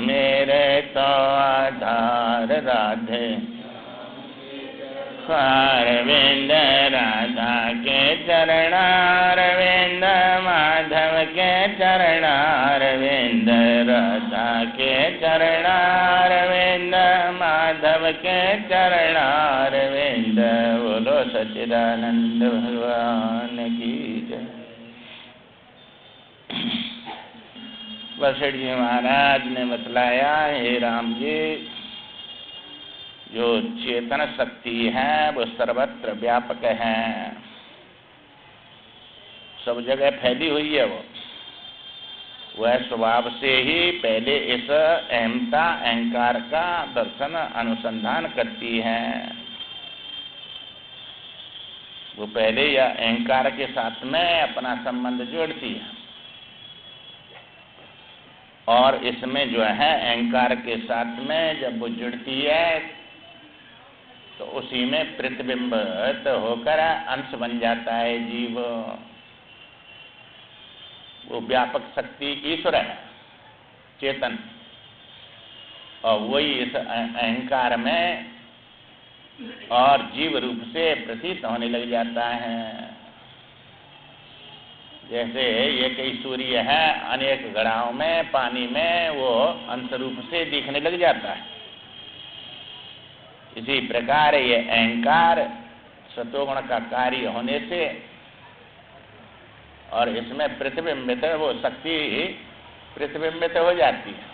मेरे तो आधार राधे अरविंद राधा के चरणारविंद माधव के चरणारविंद राधा के चरणारविंद माधव के चरणारविंद बोलो सच्चिदानंद भगवान की जय। वशिष्ठ जी महाराज ने बतलाया, हे राम जी, जो चेतन शक्ति है वो सर्वत्र व्यापक है, सब जगह फैली हुई है। वह स्वभाव से ही पहले इस अहमता अहंकार का दर्शन अनुसंधान करती है। वो पहले यह अहंकार के साथ में अपना संबंध जोड़ती है और इसमें जो है अहंकार के साथ में जब वो जुड़ती है तो उसी में प्रतिबिंबित होकर अंश बन जाता है जीव। वो व्यापक शक्ति ईश्वर है, चेतन, और वही इस अहंकार में और जीव रूप से प्रतीत होने लग जाता है। जैसे ये कई सूर्य है, अनेक घड़ाओं में पानी में वो अंश रूप से दिखने लग जाता है। इसी प्रकार ये अहंकार सतोगुण का कार्य होने से और इसमें प्रतिबिंबित वो शक्ति प्रतिबिंबित हो जाती है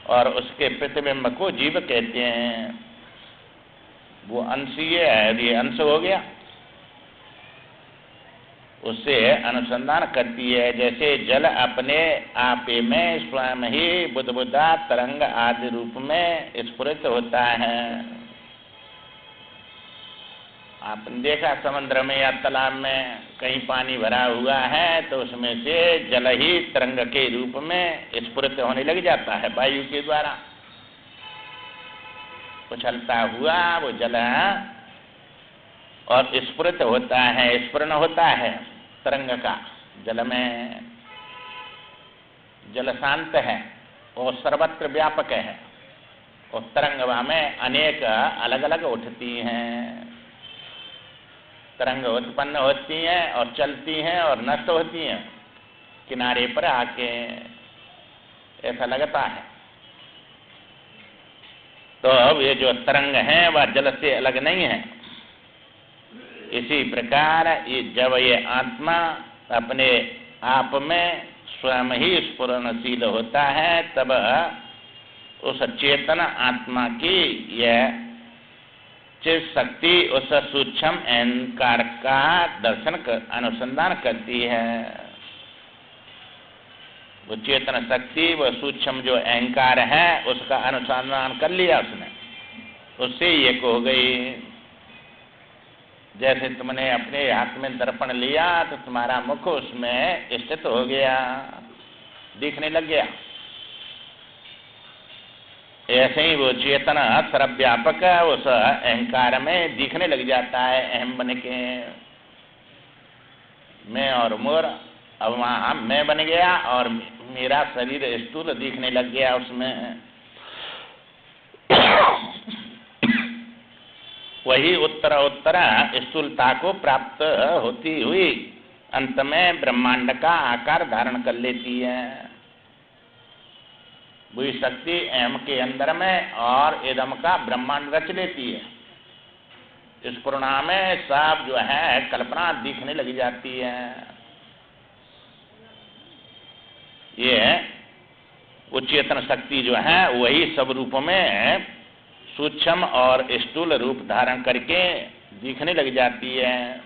और उसके प्रतिबिंब को जीव कहते हैं। वो अंशीय है, ये अंश हो गया, उससे अनुसंधान करती है। जैसे जल अपने आपे में स्वयं ही बुदबुदा तरंग आदि रूप में स्फुरित होता है। आपने देखा समुद्र में या तालाब में कहीं पानी भरा हुआ है तो उसमें से जल ही तरंग के रूप में स्फुरित होने लग जाता है वायु के द्वारा। उछलता हुआ वो जल और स्फुरित होता है, स्फुरन होता है तरंग का। जल में जल शांत है और सर्वत्र व्यापक है और तरंगवा में अनेक अलग अलग उठती हैं। तरंग उत्पन्न होती हैं और चलती हैं और नष्ट होती हैं किनारे पर आके, ऐसा लगता है। तो अब ये जो तरंग है वह जल से अलग नहीं है। इसी प्रकार ये जब ये आत्मा अपने आप में स्वयं ही स्फुरणशील होता है तब उस चेतन आत्मा की यह चित शक्ति उस सूक्ष्म अहंकार का दर्शन अनुसंधान करती है। वो चेतन शक्ति, वो सूक्ष्म जो अहंकार है उसका अनुसंधान कर लिया उसने, उससे एक हो गई। जैसे तुमने अपने हाथ में दर्पण लिया तो तुम्हारा मुख उसमें स्थित हो गया, दिखने लग गया। ऐसे ही वो चेतन सर्वव्यापक उस अहंकार में दिखने लग जाता है। अहम बन के मैं और मोर, अब वहाँ मैं बन गया और मेरा शरीर स्थूल दिखने लग गया उसमें। वही उत्तर उत्तर स्थूलता को प्राप्त होती हुई अंत में ब्रह्मांड का आकार धारण कर लेती है। वही शक्ति अहम के अंदर में और एदम का ब्रह्मांड रच लेती है। इस पूर्णा में सब जो है कल्पना दिखने लग जाती है। ये वो चेतन शक्ति जो है वही सब रूपों में सूक्ष्म और स्थूल रूप धारण करके दिखने लग जाती है।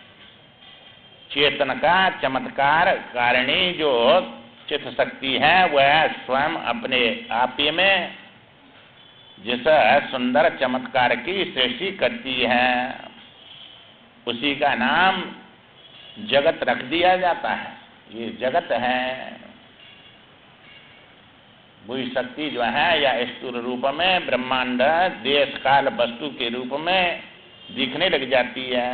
चेतन का चमत्कार कारिणी जो चित्त शक्ति है वह स्वयं अपने आप ही में जिस सुंदर चमत्कार की सृष्टि करती है उसी का नाम जगत रख दिया जाता है। ये जगत है। वही शक्ति जो है या स्थूल रूप में ब्रह्मांड देश काल वस्तु के रूप में दिखने लग जाती है।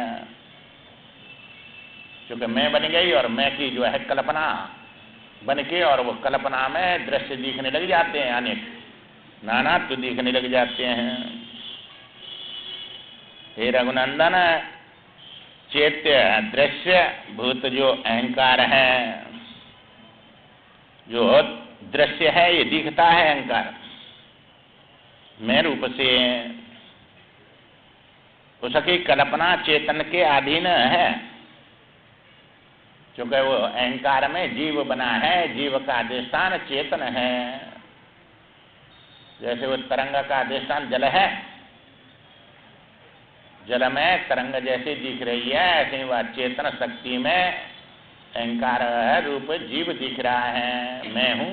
क्योंकि मैं बन गई और मैं की जो है कल्पना बन के और वो कल्पना में दृश्य दिखने लग जाते हैं, अनेक नाना तो दिखने लग जाते हैं। हे रघुनंदन, चैत्य दृश्य भूत जो अहंकार है, जो दृश्य है, ये दिखता है अहंकार मैं रूप से, उसकी कल्पना चेतन के अधीन है, क्योंकि वो अहंकार में जीव बना है, जीव का अधिष्ठान चेतन है। जैसे वो तरंग का अधिष्ठान जल है, जल में तरंग जैसे दिख रही है, ऐसे ही वह चेतन शक्ति में अहंकार रूप जीव दिख रहा है, मैं हूं।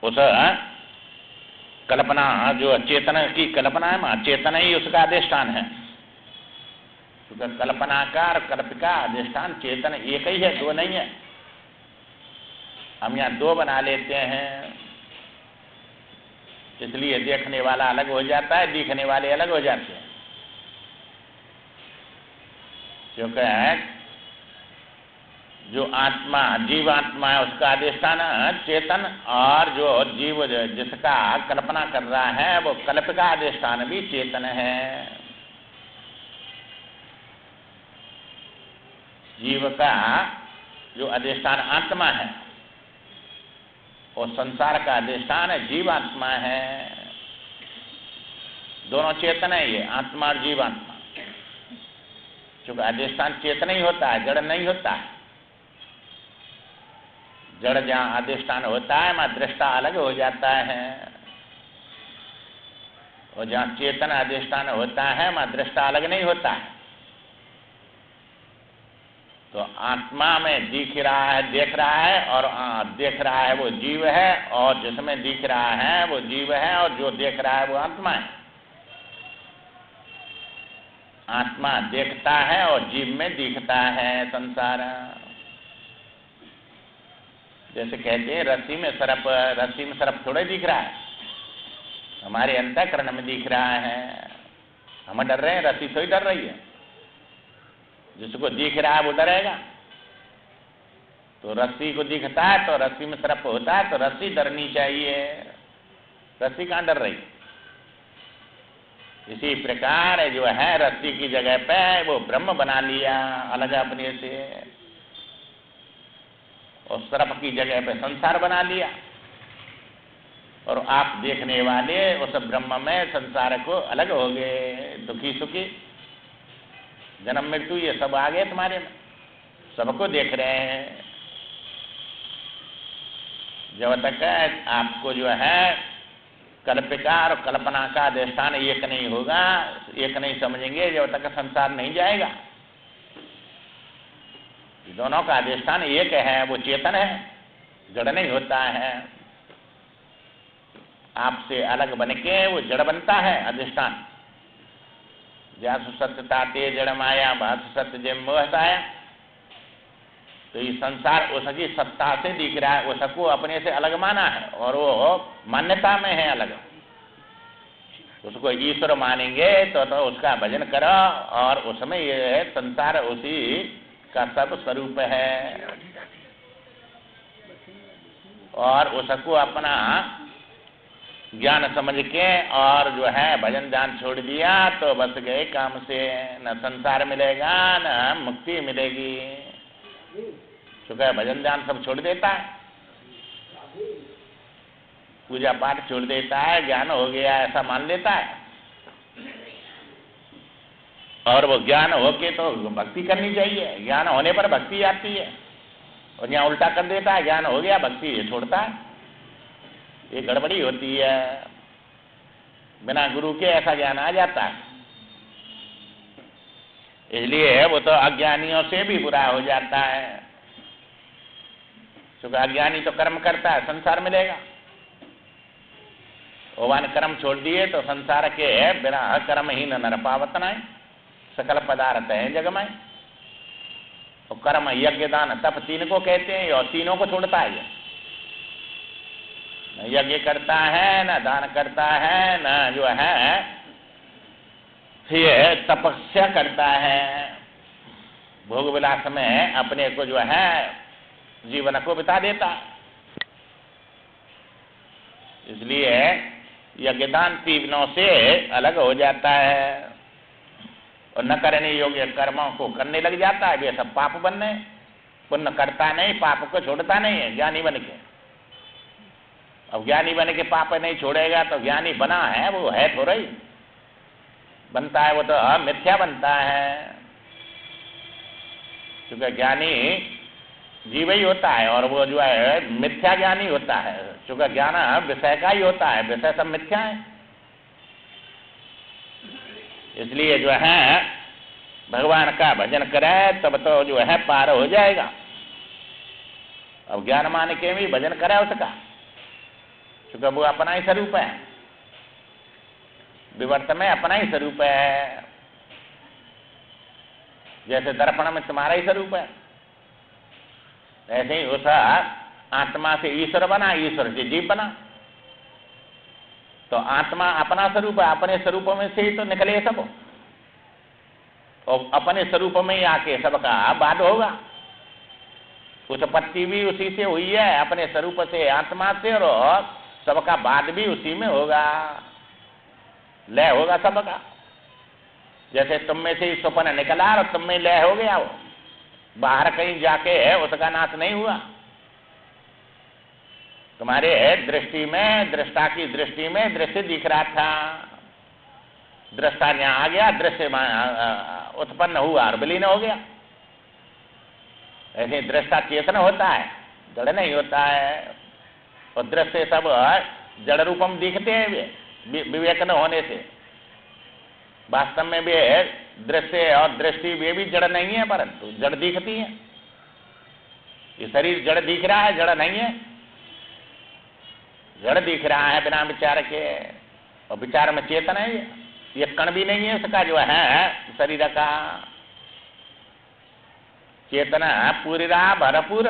उस कल्पना जो चेतन की कल्पना है, चेतन ही उसका अधिष्ठान है। तो कल्पना का और कल्प का अधिष्ठान चेतन एक ही है, दो नहीं है। हम यहाँ दो बना लेते हैं, इसलिए देखने वाला अलग हो जाता है, दिखने वाले अलग हो जाते हैं। क्योंकि जो आत्मा जीवात्मा है उसका अधिष्ठान चेतन, और जो जीव जिसका कल्पना कर रहा है वो कल्प का अधिष्ठान भी चेतन है। जीव का जो अधिष्ठान आत्मा है और संसार का अधिष्ठान जीवात्मा है। दोनों चेतन है ये, आत्मा और जीवात्मा। क्योंकि अधिष्ठान चेतन ही होता है, जड़ नहीं होता है। जड़ जहाँ अधिष्ठान होता है वहाँ दृष्टा अलग हो जाता है, और जहाँ चेतन अधिष्ठान होता है वहाँ दृष्टा अलग नहीं होता है। तो आत्मा में दिख रहा है, देख रहा है, और देख रहा है वो जीव है, और जिसमें दिख रहा है वो जीव है, और जो देख रहा है वो आत्मा है। आत्मा देखता है और जीव में दिखता है संसार। जैसे कहते हैं रस्सी में सर्प थोड़ा दिख रहा है, हमारे अंतःकरण में दिख रहा है। हम डर रहे हैं, रस्सी थोड़ी डर रही है। जिसको दिख रहा है वो डरेगा। तो रस्सी को दिखता है तो रस्सी में सर्प होता है तो रस्सी डरनी चाहिए, रस्सी कहाँ डर रही। इसी प्रकार जो है रस्सी की जगह पे वो ब्रह्म बना लिया अलग अपने से, और सर्प की जगह पे संसार बना लिया। और आप देखने वाले उस ब्रह्म में संसार को अलग हो गए, दुखी सुखी, जन्म मृत्यु ये सब आ गए तुम्हारे में, सबको देख रहे हैं। जब तक आपको जो है कल्पिका और कल्पना का अधिष्ठान एक नहीं होगा, एक नहीं समझेंगे, जब तक संसार नहीं जाएगा। दोनों का अधिष्ठान एक है, वो चेतन है, जड़ नहीं होता है। आपसे अलग बन के वो जड़ बनता है अधिष्ठान। जासु सत्यता ते जड़ माया भास सत्य जय मोहताया। तो ये संसार उसकी सत्ता से दिख रहा है, उसको अपने से अलग माना है, और वो मान्यता में है अलग। उसको ईश्वर मानेंगे तो उसका भजन करो, और उसमें ये संसार उसी का सब स्वरूप है, और उसको अपना ज्ञान समझ के और जो है भजन ध्यान छोड़ दिया तो बस गए काम से। न संसार मिलेगा न मुक्ति मिलेगी। क्योंकि भजन ध्यान सब छोड़ देता है, पूजा पाठ छोड़ देता है, ज्ञान हो गया ऐसा मान लेता है, और वो ज्ञान होके तो भक्ति करनी चाहिए। ज्ञान होने पर भक्ति आती है, और यहाँ उल्टा कर देता है, ज्ञान हो गया भक्ति ये छोड़ता है। ये गड़बड़ी होती है, बिना गुरु के ऐसा ज्ञान आ जाता है। इसलिए वो तो अज्ञानियों से भी बुरा हो जाता है, क्योंकि अज्ञानी तो कर्म करता है, संसार मिलेगा। ओवान कर्म छोड़ दिए तो संसार के बिना कर्म ही नर पावत नाय, सकल पदार्थ है जगमय। और कर्म यज्ञ दान तप तीन को कहते हैं, और तीनों को छोड़ता है। न यज्ञ करता है, न दान करता है, न जो है ये तपस्या करता है। भोग विलास में अपने को जो है जीवन को बिता देता है। इसलिए यज्ञदान तीनों से अलग हो जाता है और न करने योग्य कर्मों को करने लग जाता है। वे सब पाप बनने, पुण्य करता नहीं, पाप को छोड़ता नहीं है ज्ञानी बन के। अब ज्ञानी बन के पाप नहीं छोड़ेगा तो ज्ञानी बना है वो है थोड़ा ही बनता है, वो तो मिथ्या बनता है। क्योंकि ज्ञानी जीव ही होता है और वो जो है मिथ्या ज्ञानी होता है। क्योंकि ज्ञान विषय का ही होता है, विषय सब मिथ्या है। इसलिए जो है भगवान का भजन करे तब तो जो है पार हो जाएगा। अब ज्ञान मान के भी भजन करे उसका, क्योंकि वो अपना ही स्वरूप है, विवर्त में अपना ही स्वरूप है। जैसे दर्पण में तुम्हारा ही स्वरूप है, ऐसे ही उस आत्मा से ईश्वर बना, ईश्वर से जीव बना। तो आत्मा अपना स्वरूप है, अपने स्वरूप में से ही तो निकले सब, और अपने स्वरूप में ही आके सबका बाद होगा। उत्पत्ति भी उसी से हुई है, अपने स्वरूप से आत्मा से, और सबका बाद भी उसी में होगा, लय होगा सबका। जैसे तुम में से ही स्वप्न निकला और तुम में लय हो गया, वो बाहर कहीं जाके है उसका नाश नहीं हुआ। तुम्हारे दृष्टि में, दृष्टा की दृष्टि में दृश्य दिख रहा था, दृष्टा यहाँ आ गया, दृश्य उत्पन्न हुआ और विलीन हो गया। ऐसे दृष्टा चेतन होता है, जड़ नहीं होता है। और दृश्य सब जड़ रूपम दिखते हैं वे विवेक न होने से। वास्तव में वे दृश्य और दृष्टि वे भी जड़ नहीं है, परंतु जड़ दिखती है। ये शरीर जड़ दिख रहा है, जड़ नहीं है। जड़ दिख रहा है बिना विचार के, और विचार में चेतन है। ये कण भी नहीं है इसका जो है शरीर का। चेतना पूरी रहा भरपूर।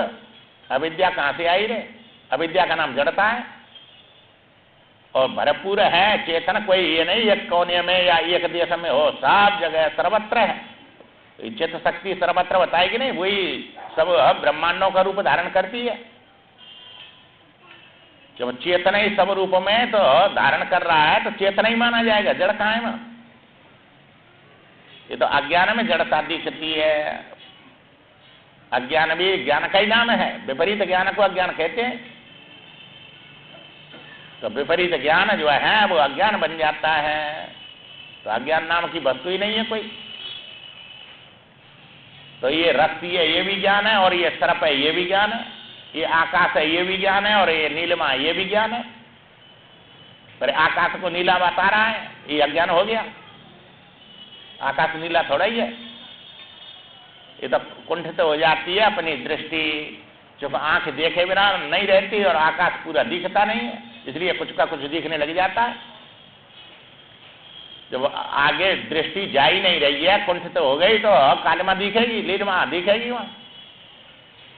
अविद्या कहाँ से आई रे? अविद्या का नाम जड़ता है। और भरपूर है चेतन, कोई ये नहीं एक कोने में या एक देश में हो, सब जगह सर्वत्र है। चित्त शक्ति सर्वत्र बताएगी नहीं, वही सब ब्रह्मांडों का रूप धारण करती है। जब चेतन ही सब रूप में तो धारण कर रहा है तो चेतन ही माना जाएगा, जड़ कहाँ है वहां? ये तो अज्ञान में जड़ता दिखती है। अज्ञान भी ज्ञान का ही नाम है, विपरीत ज्ञान को अज्ञान कहते हैं। तो विपरीत ज्ञान जो है वो अज्ञान बन जाता है। तो अज्ञान नाम की वस्तु ही नहीं है कोई। तो ये रस्सी है ये भी ज्ञान है, और ये सर्प है ये भी ज्ञान है, ये आकाश है ये भी ज्ञान है, और ये नीलिमा ये भी ज्ञान है। पर आकाश को नीला बता रहा है, ये अज्ञान हो गया। आकाश नीला थोड़ा ही है। ये तो कुंठित हो जाती है अपनी दृष्टि, जो आंख देखे बिना नहीं रहती, और आकाश पूरा दिखता नहीं है, इसलिए कुछ का कुछ दिखने लग जाता है। जब आगे दृष्टि जा ही नहीं रही है, कुंठित हो गई, तो कालिमा दिखेगी, लीलमा दिखेगी वहां।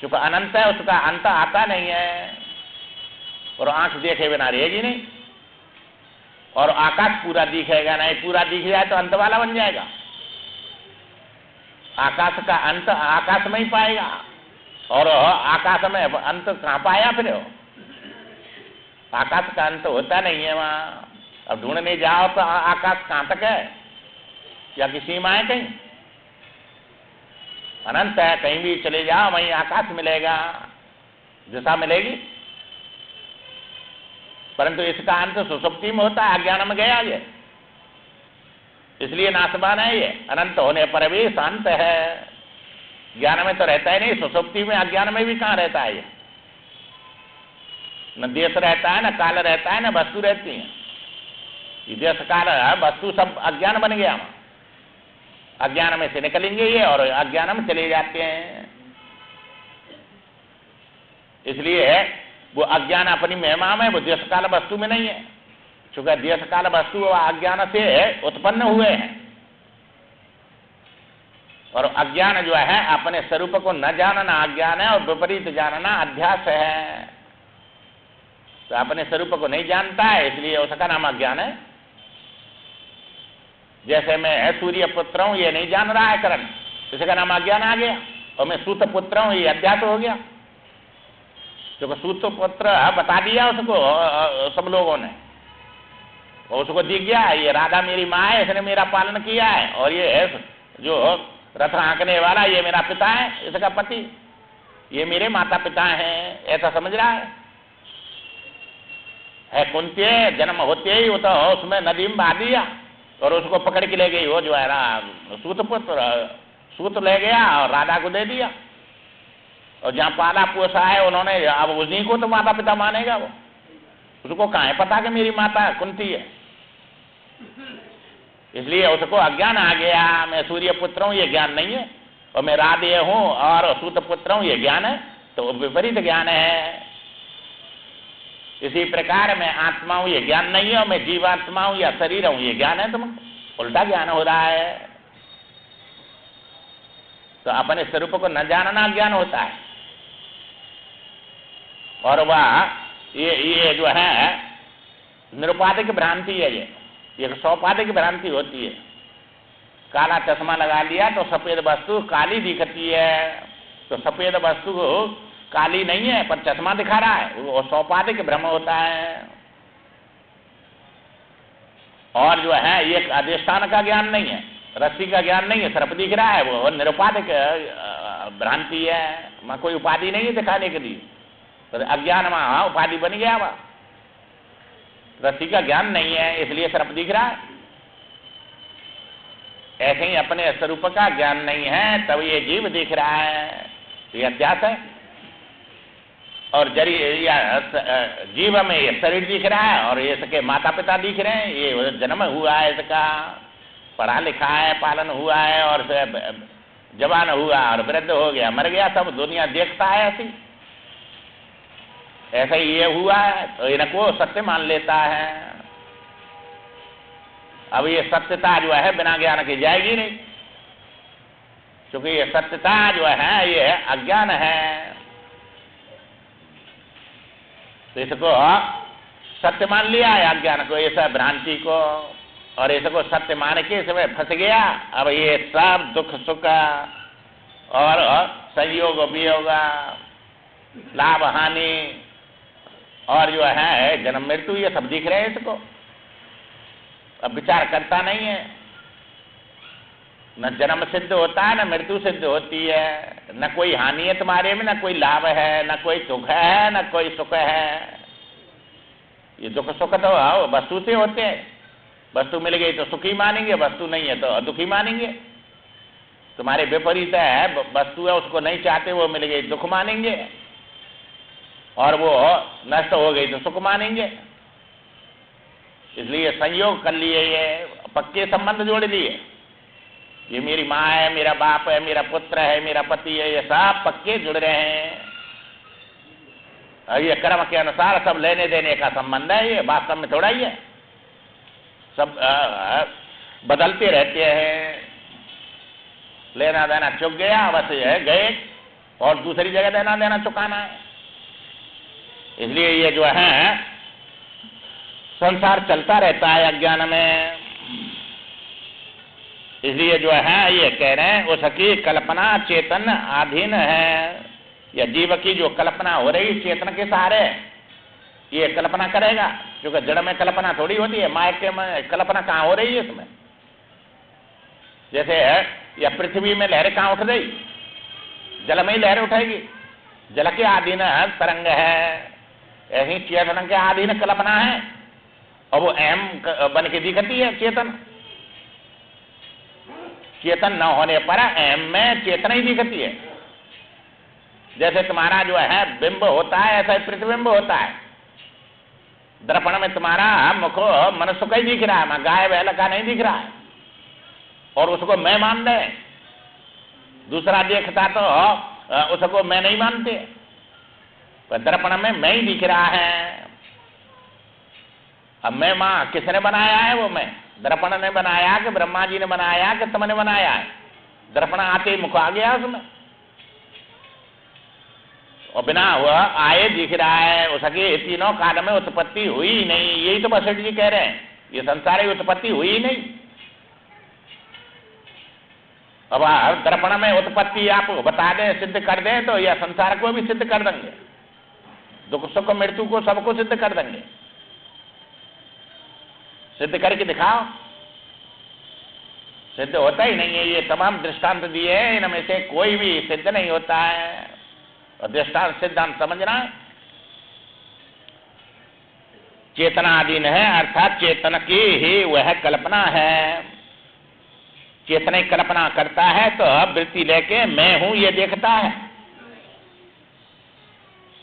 चूंकि अनंत है, उसका अंत आता नहीं है, और आंख देखे बिना रहेगी नहीं। और आकाश पूरा दिखेगा नहीं, पूरा दिख जाए तो अंत वाला बन जाएगा। आकाश का अंत आकाश में ही पाएगा, और आकाश में अंत कहाँ पाया फिर? आकाश का अंत होता नहीं है वहां। अब ढूंढने जाओ तो आकाश कहाँ तक है, या की सीमा है कहीं? अनंत है, कहीं भी चले जाओ वहीं आकाश मिलेगा, दिशा मिलेगी। परंतु इसका अंत सुसुप्ति में होता है, अज्ञान में गया ये, इसलिए नाशवान है ये। अनंत होने पर भी शांत है, ज्ञान में तो रहता ही नहीं। सुसुप्ति में अज्ञान में भी कहाँ रहता है ये? न देश रहता है, न काल रहता है, न वस्तु रहती है। ये देश काल वस्तु सब अज्ञान बन गया। अज्ञान में से निकलेंगे ये, और अज्ञान में चले जाते हैं। इसलिए वो अज्ञान अपनी महिमा में, वो देश काल वस्तु में नहीं है। चूंकि देश काल वस्तु अज्ञान से उत्पन्न हुए हैं, और अज्ञान जो है अपने स्वरूप को न जानना अज्ञान है, और विपरीत जानना अध्यास है। तो अपने स्वरूप को नहीं जानता है, इसलिए उसका नाम अज्ञान है। जैसे मैं सूर्य पुत्र हूं ये नहीं जान रहा है करण, इसका नाम अज्ञान आ गया। और मैं सूत पुत्र हूं, ये अध्यात्म हो गया, क्योंकि सूत पुत्र बता दिया उसको सब लोगों ने, और उसको दिख गया ये राधा मेरी माँ है, इसने मेरा पालन किया है, और ये जो रथ हाँकने वाला ये मेरा पिता है, इसका पति, ये मेरे माता पिता हैं, ऐसा समझ रहा है। कुंती जन्म होते ही वो तो उसमें नदी में बहा दिया और उसको पकड़ के ले गई, वो जो है ना सूतपुत्र, सूत ले गया और राधा को दे दिया। और जहाँ पाला पोसा है उन्होंने, अब उन्हीं को तो माता पिता मानेगा वो, उसको कहाँ है पता कि मेरी माता कुंती है। इसलिए उसको अज्ञान आ गया, मैं सूर्य पुत्र हूँ ये ज्ञान नहीं है, और मैं राधे हूँ और सूत पुत्र हूँ ये ज्ञान है, तो विपरीत ज्ञान है। इसी प्रकार मैं आत्मा हूँ ये ज्ञान नहीं है, और मैं जीवात्मा हूँ या शरीर हूँ ये ज्ञान है, तुम उल्टा ज्ञान हो रहा है। तो अपने स्वरूप को न जानना ज्ञान होता है, और वह ये जो है निरुपाधिक भ्रांति है, ये सौपाधिक भ्रांति होती है। काला चश्मा लगा लिया तो सफेद वस्तु काली दिखती है, तो सफेद वस्तु काली नहीं है पर चश्मा दिखा रहा है, वो सौपाधिक भ्रम होता है। और जो है ये अधिष्ठान का ज्ञान नहीं है, रस्सी का ज्ञान नहीं है, सिर्फ दिख रहा है, वो निरुपाधिक भ्रांति है, वहां कोई उपाधि नहीं है दिखाने के लिए, तो अज्ञान वहां उपाधि बन गया, वह रस्सी का ज्ञान नहीं है इसलिए सिर्फ दिख रहा है। ऐसे ही अपने स्वरूप का ज्ञान नहीं है तब ये जीव दिख रहा है, ये अध्यास है। और जीव में ये शरीर दिख रहा है और ये इसके माता पिता दिख रहे हैं, ये जन्म हुआ है, इसका पढ़ा लिखा है, पालन हुआ है, और जवान हुआ और वृद्ध हो गया, मर गया, सब दुनिया देखता है ऐसी, ऐसा ही ये हुआ है, तो इनको सत्य मान लेता है। अब ये सत्यता जो है बिना ज्ञान की जाएगी नहीं, क्योंकि ये सत्यता जो है ये अज्ञान है, तो इसको सत्य मान लिया है अज्ञान को, इस भ्रांति को, और इसको सत्य मान के इसमें फंस गया। अब ये सब दुख सुख और संयोग वियोग, लाभ हानि और जो है जन्म मृत्यु, ये सब दिख रहे हैं इसको, अब विचार करता नहीं है। न जन्म सिद्ध होता है न मृत्यु सिद्ध होती है, न कोई हानि है तुम्हारे में, न कोई लाभ है, न कोई दुख है, न कोई सुख है। ये दुख सुख तो वस्तु से होते हैं, वस्तु मिल गई तो सुखी मानेंगे, वस्तु नहीं है तो दुखी मानेंगे। तुम्हारे विपरीत है, वस्तु है उसको नहीं चाहते, वो मिल गई दुख मानेंगे, और वो नष्ट हो गई तो सुख मानेंगे। इसलिए संयोग कर लिए, ये पक्के संबंध जोड़ लिए, ये मेरी माँ है, मेरा बाप है, मेरा पुत्र है, मेरा पति है, ये सब पक्के जुड़ रहे हैं। ये कर्म के अनुसार सब लेने देने का संबंध है, ये वास्तव में थोड़ा ही है, सब बदलते रहते हैं। लेना देना चुक गया, बस गए, और दूसरी जगह देना देना चुकाना है। इसलिए ये जो है संसार चलता रहता है अज्ञान में। इसलिए जो है ये कह रहे हैं उसकी कल्पना चेतन अधीन है, या जीव की जो कल्पना हो रही चेतन के सहारे, ये कल्पना करेगा, क्योंकि जड़ में कल्पना थोड़ी होती है, मायके में कल्पना कहाँ हो रही है इसमें। जैसे है या पृथ्वी में लहरें कहाँ उठ रही, जल में ही लहरें उठाएगी, जल के अधीन तरंग है, ऐसी चेतन के अधीन कल्पना है, और वो अहम बन के दिखती है चेतन। चेतन न होने पर अहम में चेतन ही दिखती है। जैसे तुम्हारा जो है बिंब होता है, ऐसा ही प्रतिबिंब होता है। दर्पण में तुम्हारा मुख मनुष्य का ही दिख रहा है, गाय बैल का नहीं दिख रहा है, और उसको मैं मान रहे। दूसरा देखता तो उसको मैं नहीं मानते, पर दर्पण में मैं ही दिख रहा है। अब मैं मां किसने बनाया है, वो मैं दर्पण ने बनाया कि ब्रह्मा जी ने बनाया कि तुमने बनाया है? दर्पण आते ही मुख आ गया उसमें, और बिना हुआ आए दिख रहा है। उसकी तीनों काल में उत्पत्ति हुई ही नहीं, यही तो बसठ जी कह रहे हैं, ये संसार की उत्पत्ति हुई ही नहीं। अब आप दर्पण में उत्पत्ति आप बता दें, सिद्ध कर दें, तो यह संसार को भी सिद्ध कर देंगे, दुख सुख मृत्यु को सबको सिद्ध कर देंगे। सिद्ध करके दिखाओ, सिद्ध होता ही नहीं है। ये तमाम दृष्टांत दिए हैं, इनमें से कोई भी सिद्ध नहीं होता है। और दृष्टांत सिद्धांत समझना, चेतनाधीन है, अर्थात चेतन की ही वह कल्पना है। चेतन ही कल्पना करता है तो वृत्ति लेके मैं हूं ये देखता है।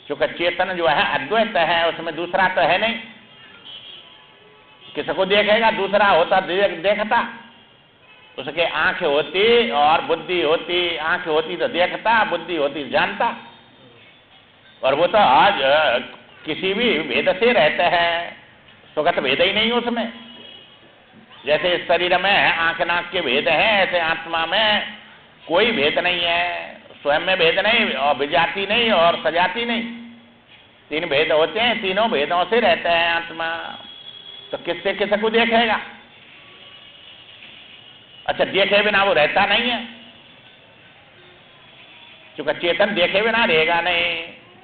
क्योंकि चेतन जो है अद्वैत है, उसमें दूसरा तो है नहीं। किसको देखेगा? दूसरा होता देखता, उसके आंख होती और बुद्धि होती, आंख होती तो देखता, बुद्धि होती जानता। और वो तो आज किसी भी भेद से रहते हैं, सुगत भेद ही नहीं उसमें। जैसे इस शरीर में आंख नाक के भेद हैं, ऐसे आत्मा में कोई भेद नहीं है। स्वयं में भेद नहीं, और विजाति नहीं, और सजाति नहीं। तीन भेद होते हैं, तीनों भेदों से रहते हैं आत्मा। तो किससे किसको देखेगा? अच्छा, देखे बिना वो रहता नहीं है, क्योंकि चेतन देखे बिना रहेगा नहीं।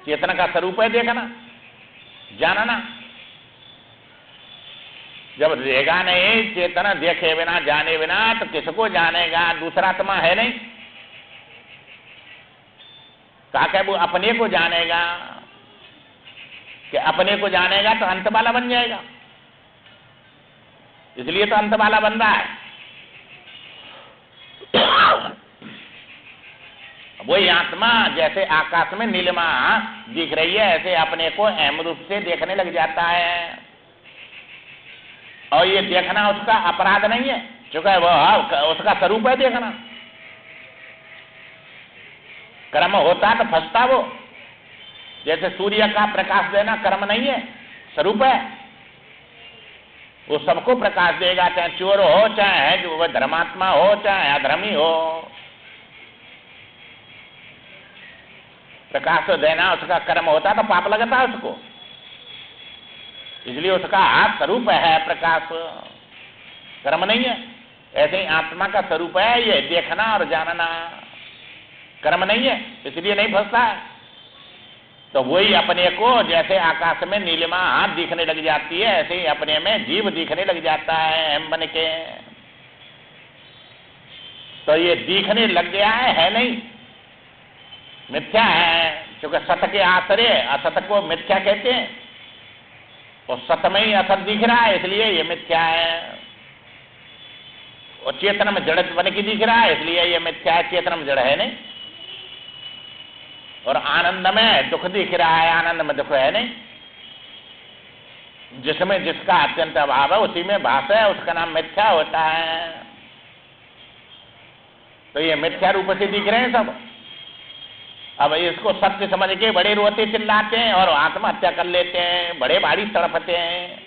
चेतन का स्वरूप है देखना, जानना। जब रहेगा नहीं चेतन, देखे बिना जाने बिना, तो किसको जानेगा? दूसरा आत्मा है नहीं। कहा वो अपने को जानेगा, कि अपने को जानेगा तो अंत वाला बन जाएगा। इसलिए तो अंत वाला बन रहा है। वही आत्मा जैसे आकाश में नीलिमा दिख रही है, ऐसे अपने को अहम रूप से देखने लग जाता है। और ये देखना उसका अपराध नहीं है, क्योंकि वह उसका स्वरूप है देखना। कर्म होता तो फंसता वो। जैसे सूर्य का प्रकाश देना कर्म नहीं है, स्वरूप है। वो सबको प्रकाश देगा, चाहे चोर हो, चाहे जो वह धर्मात्मा हो, चाहे अधर्मी हो। प्रकाश तो देना उसका कर्म होता तो पाप लगता है उसको। इसलिए उसका स्वरूप है प्रकाश, कर्म नहीं है। ऐसे ही आत्मा का स्वरूप है ये देखना और जानना, कर्म नहीं है, इसलिए नहीं फंसता है। तो वही अपने को जैसे आकाश में नीलिमा दिखने लग जाती है, ऐसे ही अपने में जीव दिखने लग जाता है हम बन के। तो ये दिखने लग गया है नहीं, मिथ्या है। क्योंकि सत के आश्रय असत को मिथ्या कहते हैं, और सत में ही असत दिख रहा है, इसलिए ये मिथ्या है। और चेतन में जड़ बन के दिख रहा है, इसलिए ये मिथ्या है। चेतन में जड़ है नहीं। और आनंद में दुख दिख रहा है, आनंद में दुख है नहीं। जिसमें जिसका अत्यंत अभाव है उसी में भास है, उसका नाम मिथ्या होता है। तो ये मिथ्या रूप से दिख रहे हैं सब। अब इसको सत्य समझ के बड़े रोते चिल्लाते हैं और आत्महत्या कर लेते हैं, बड़े भारी तड़पते हैं,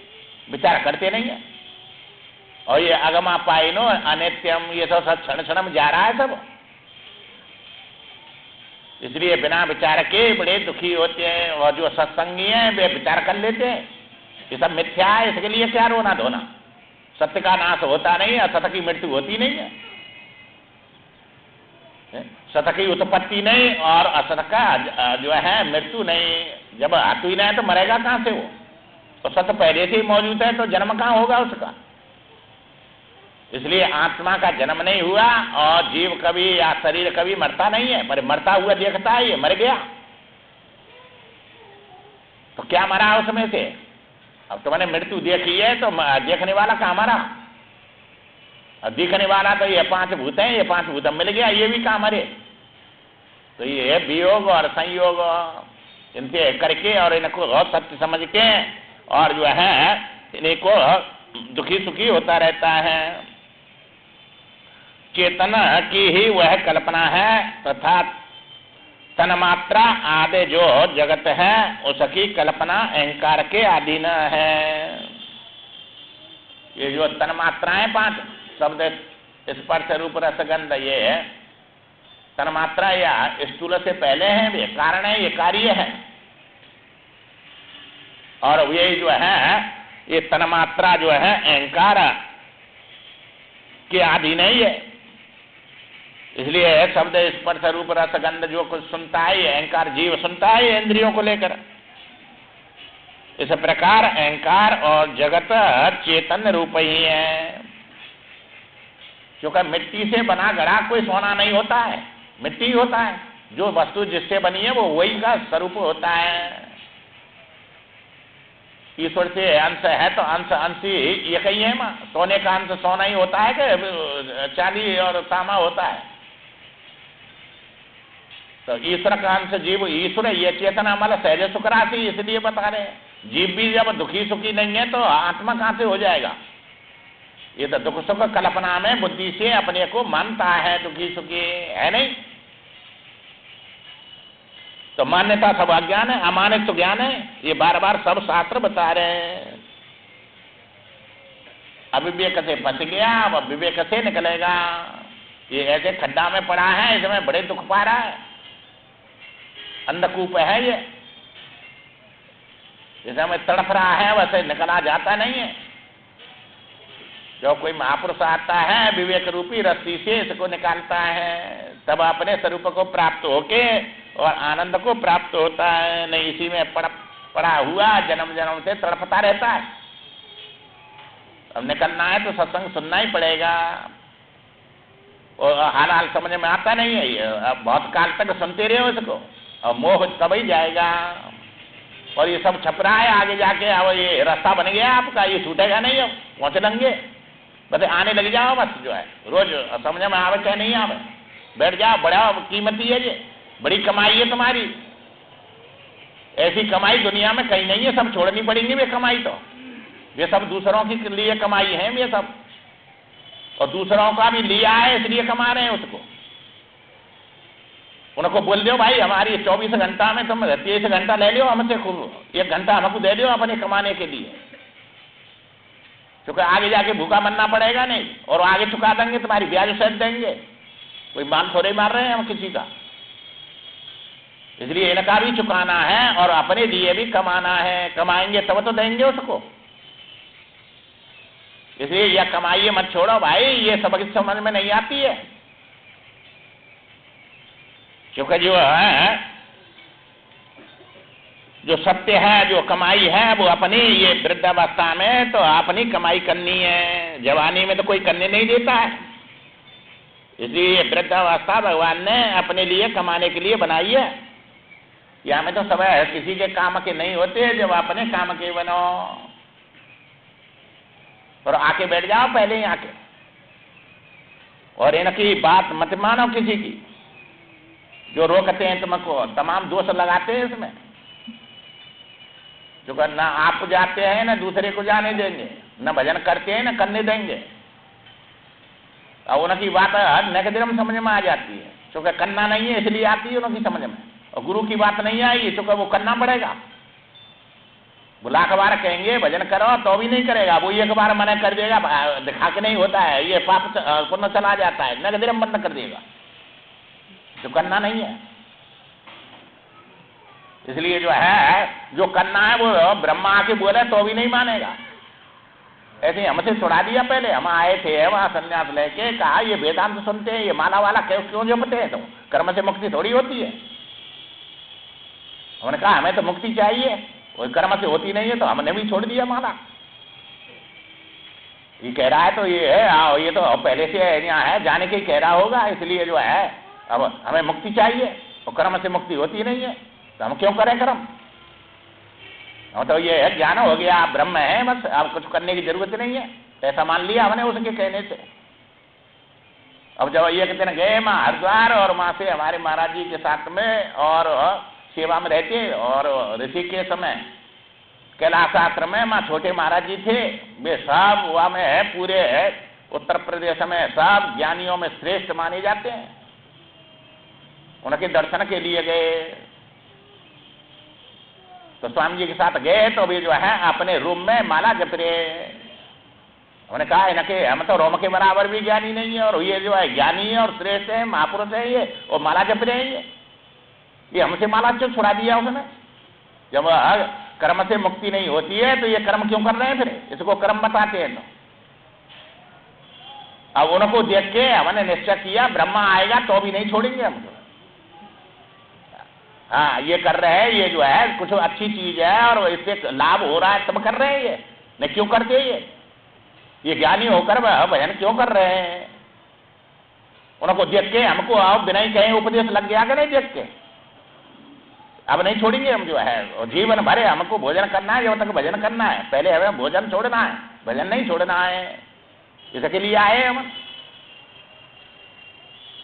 विचार करते नहीं है। और ये अगमा पाइनो अनित्यम, ये सब क्षण क्षण में जा रहा है सब। इसलिए बिना विचार के बड़े दुखी होते हैं। और जो सत्संगी हैं वे विचार कर लेते हैं, ये सब मिथ्या है, इसके लिए क्या रोना धोना। सत्य का नाश होता नहीं, असत्य की मृत्यु होती नहीं है। सत्य की उत्पत्ति नहीं और असत्य का जो है मृत्यु नहीं। जब हाथू ही नहीं तो मरेगा कहां से वो? तो सत्य पहले से ही मौजूद है, तो जन्म कहां होगा उसका? इसलिए आत्मा का जन्म नहीं हुआ, और जीव कभी या शरीर कभी मरता नहीं है, पर मरता हुआ देखता है, ये मर गया। तो क्या मरा उसमें से? अब तो मैंने मृत्यु देखी है, तो देखने वाला कहां मरा? अब दिखने वाला तो ये पांच भूत हैं, ये पांच भूत मिल गया, ये भी कहां मरे? तो ये वियोग और संयोग इनसे करके और इनको सत्य समझ के और जो है इनको दुखी सुखी होता रहता है। चेतन की ही वह कल्पना है, तथा तन्मात्रा आदि जो जगत है उसकी कल्पना अहंकार के अधीन है। ये जो तन्मात्राएं पांच शब्द स्पर्श रूप रसगंध, ये है तन्मात्रा या स्थूल से पहले हैं, वे कारण है, ये कार्य है। और ये जो है ये तन्मात्रा जो है अहंकार के अधीन ही है। इसलिए शब्द स्पर्श रूप रस गंध जो कुछ सुनता है ये अहंकार जीव सुनता है ये इंद्रियों को लेकर। इस प्रकार अहंकार और जगत चेतन रूप ही है। क्योंकि मिट्टी से बना गढ़ा कोई सोना नहीं होता है, मिट्टी ही होता है। जो वस्तु जिससे बनी है वो वही का स्वरूप होता है। ईश्वर से अंश है तो अंश अंश ही ये कही है मां, सोने का अंश सोना ही होता है कि चांदी और तांबा होता है? तो ईश्वर का अंश जीव ईश्वर ये चेतना मतलब सहज सुख राशि, इसलिए बता रहे हैं। जीव भी जब दुखी सुखी नहीं है तो आत्मा कहां से हो जाएगा? ये तो दुख सुख कल्पना में बुद्धि से अपने को मानता है दुखी सुखी, है नहीं? तो मान्यता सब अज्ञान है, अमानित तो ज्ञान है। ये बार बार सब शास्त्र बता रहे हैं। अविवेक से फंस गया, अब विवेक से निकलेगा। ये ऐसे खड्डा में पड़ा है, इसमें बड़े दुख पा रहा है, अंधकूप है ये, इसमें तड़फ रहा है, वैसे निकला जाता नहीं है। जो कोई महापुरुष आता है विवेक रूपी रस्सी से इसको निकालता है, तब अपने स्वरूप को प्राप्त होके और आनंद को प्राप्त होता है। नहीं इसी में पड़ा हुआ जन्म जन्म से तड़पता रहता है। अब निकलना है तो सत्संग सुनना ही पड़ेगा। और हाल हाल समझ में आता नहीं है ये, अब बहुत काल तक सुनते रहे इसको, और मोह तब ही जाएगा। और ये सब छपरा है आगे जाके, अब ये रास्ता बन गया आपका, ये छूटेगा नहीं, अब पहुंच लेंगे। बस आने लग जाओ, बस जो है रोज समझ में आवे चाहे नहीं आवे, बैठ जाओ। बड़ा कीमती है ये, बड़ी कमाई है तुम्हारी। ऐसी कमाई दुनिया में कहीं नहीं है, सब छोड़नी पड़ेगी वे कमाई। तो ये सब दूसरों के लिए कमाई है ये सब, और दूसरों का भी लिया है इसलिए कमा रहे हैं उसको। उनको बोल दो भाई हमारी 24 घंटा में तुम 23 घंटा ले लो हमसे, खूब 1 घंटा हमको दे दो अपने कमाने के लिए, क्योंकि आगे जाके भूखा बनना पड़ेगा नहीं, और आगे चुका देंगे, तुम्हारी ब्याज सहित देंगे। कोई माल थोड़े मार रहे हैं हम किसी का, इसलिए इनका भी चुकाना है और अपने लिए भी कमाना है। कमाएंगे तब तो देंगे उसको, इसलिए यह कमाइए मत छोड़ो भाई, ये सबक समझ में नहीं आती है। क्योंकि जो है जो सत्य है, जो कमाई है वो अपनी, ये वृद्धावस्था में तो अपनी कमाई करनी है, जवानी में तो कोई करने नहीं देता है। इसलिए वृद्धावस्था भगवान ने अपने लिए कमाने के लिए बनाई है। यहाँ में तो सब किसी के काम के नहीं होते, जब अपने काम के बनो और आके बैठ जाओ पहले ही आके, और इनकी बात मत मानो किसी की। जो रोकते हैं तुमको तमाम दोष लगाते हैं इसमें, जो ना आप जाते हैं ना दूसरे को जाने देंगे, न भजन करते हैं न करने देंगे। और उनकी बात नगदिरम समझ में आ जाती है, क्योंकि करना नहीं है इसलिए आती है उनकी समझ में। और गुरु की बात नहीं आई क्योंकि वो करना पड़ेगा। वो लाख बार कहेंगे भजन करो तो भी नहीं करेगा, वो एक बार मना कर देगा, दिखा के नहीं होता है, ये पाप पुण्य चला जाता है, नगदिरम बंद कर देगा, जो करना नहीं है। इसलिए जो है जो करना है वो ब्रह्मा आके बोले तो भी नहीं मानेगा। ऐसे हमसे छुड़ा दिया। पहले हम आए थे वहां संन्यास लेके, कहा ये वेदांत सुनते हैं, ये माला वाला क्यों जपते हैं, तो कर्म से मुक्ति थोड़ी होती है। हमने कहा हमें तो मुक्ति चाहिए, वो कर्म से होती नहीं है, तो हमने भी छोड़ दिया माला। ये कह रहा है तो ये है, आओ ये तो पहले से यहाँ है, जाने के ही कह रहा होगा, इसलिए जो है अब हमें मुक्ति चाहिए, और कर्म से मुक्ति होती नहीं है, तो हम क्यों करें कर्म। तो ये है ज्ञान हो गया, आप ब्रह्म है, बस अब कुछ करने की जरूरत नहीं है, ऐसा मान लिया हमने उसके कहने से। अब जब एक दिन गए माँ हरिद्वार, और माँ से हमारे महाराज जी के साथ में और सेवा में रहते, और ऋषिकेश में कैलाश आश्रम में माँ छोटे महाराज जी थे, वे सब वहाँ में है, पूरे उत्तर प्रदेश में सब ज्ञानियों में श्रेष्ठ माने जाते हैं। उनके दर्शन के लिए गए, तो स्वामी जी के साथ गए, तो भी जो है अपने रूम में माला जप रहे। उन्होंने कहा इनके हम तो रोम के बराबर भी ज्ञानी नहीं है, और ये जो है ज्ञानी है और श्रेष्ठ है, महापुरुष है ये, और माला जप रहे हैं ये हमसे माला क्यों छुड़ा दिया उसने। जब कर्म से मुक्ति नहीं होती है तो ये कर्म क्यों कर रहे हैं, फिर इसको कर्म बताते हैं। तो अब उनको देख के हमने निश्चय किया ब्रह्मा आएगा तो भी नहीं छोड़ेंगे हम। हाँ, ये कर रहे हैं, ये जो है कुछ अच्छी चीज है और इससे लाभ हो रहा है तब कर रहे हैं। ये नहीं क्यों करते, ये ज्ञानी होकर भजन क्यों कर रहे हैं? उनको देख के हमको अब बिना ही कहीं उपदेश लग गया कि नहीं, देख के अब नहीं छोड़ेंगे हम जो है। जीवन भरे हमको भोजन करना है, जब तक भजन करना है। पहले हमें भोजन छोड़ना है, भजन नहीं छोड़ना है। इसके लिए आए हम,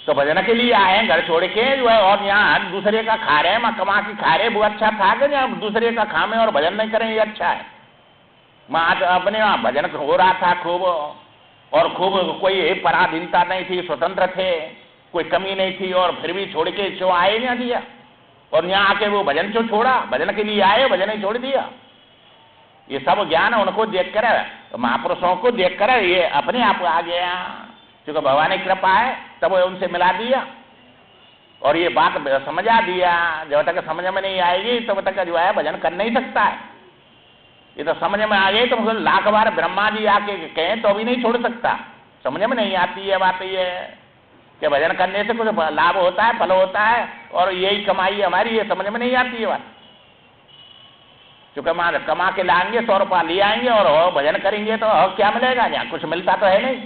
तो भजन के लिए आए घर छोड़ के जो है, और यहाँ दूसरे का खा रहे हैं, कमा के खा रहे, वो अच्छा था कि यहाँ दूसरे का खामे और भजन नहीं करें, ये अच्छा है। मैं अपने वहाँ भजन हो रहा था खूब, और खूब कोई पराधीनता नहीं थी, स्वतंत्र थे, कोई कमी नहीं थी, और फिर भी छोड़ के क्यों आए नहीं दिया? और यहाँ आके वो भजन क्यों छोड़ा? भजन के लिए आए, भजन ही छोड़ दिया। ये सब ज्ञान उनको देखकर, महापुरुषों को देखकर ये अपने आप आ गया, क्योंकि भगवान की कृपा है, तब उनसे मिला दिया और ये बात समझा दिया। जब तक समझ में नहीं आएगी तब तक जो है भजन कर नहीं सकता है। ये तो समझ में आ गई तो लाख बार ब्रह्मा जी आके कहें तो भी नहीं छोड़ सकता। समझ में नहीं आती है बात ये कि भजन करने से कुछ लाभ होता है, फल होता है, और यही कमाई हमारी, ये समझ में नहीं आती है बात। क्योंकि कमा के लाएंगे, 100 रुपया ले आएंगे और भजन करेंगे तो क्या मिलेगा? यहाँ कुछ मिलता तो है नहीं।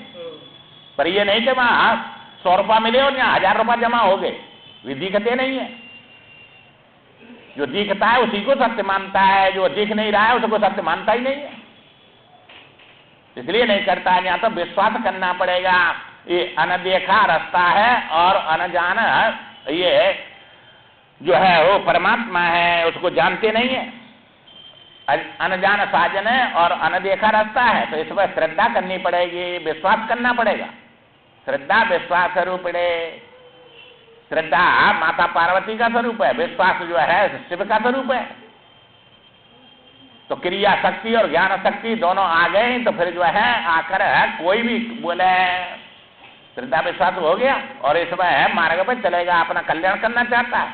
पर ये नहीं कि वहां 100 रुपया मिले और यहाँ 1000 रुपया जमा हो गए, वे दिखते नहीं है। जो दिखता है उसी को सत्य मानता है, जो दिख नहीं रहा है उसको सत्य मानता ही नहीं है, इसलिए नहीं करता है। यहाँ तो विश्वास करना पड़ेगा। ये अनदेखा रास्ता है और अनजान ये जो है वो परमात्मा है, उसको जानते नहीं है। अनजान साजन है और अनदेखा रास्ता है, तो इस पर श्रद्धा करनी पड़ेगी, विश्वास करना पड़ेगा। श्रद्धा विश्वास स्वरूप है। श्रद्धा माता पार्वती का स्वरूप है, विश्वास जो है शिव का स्वरूप है। तो क्रिया शक्ति और ज्ञान शक्ति दोनों आ गए तो फिर जो है आकर कोई भी बोले श्रद्धा विश्वास हो गया और इसमें मार्ग पर चलेगा, अपना कल्याण करना चाहता है,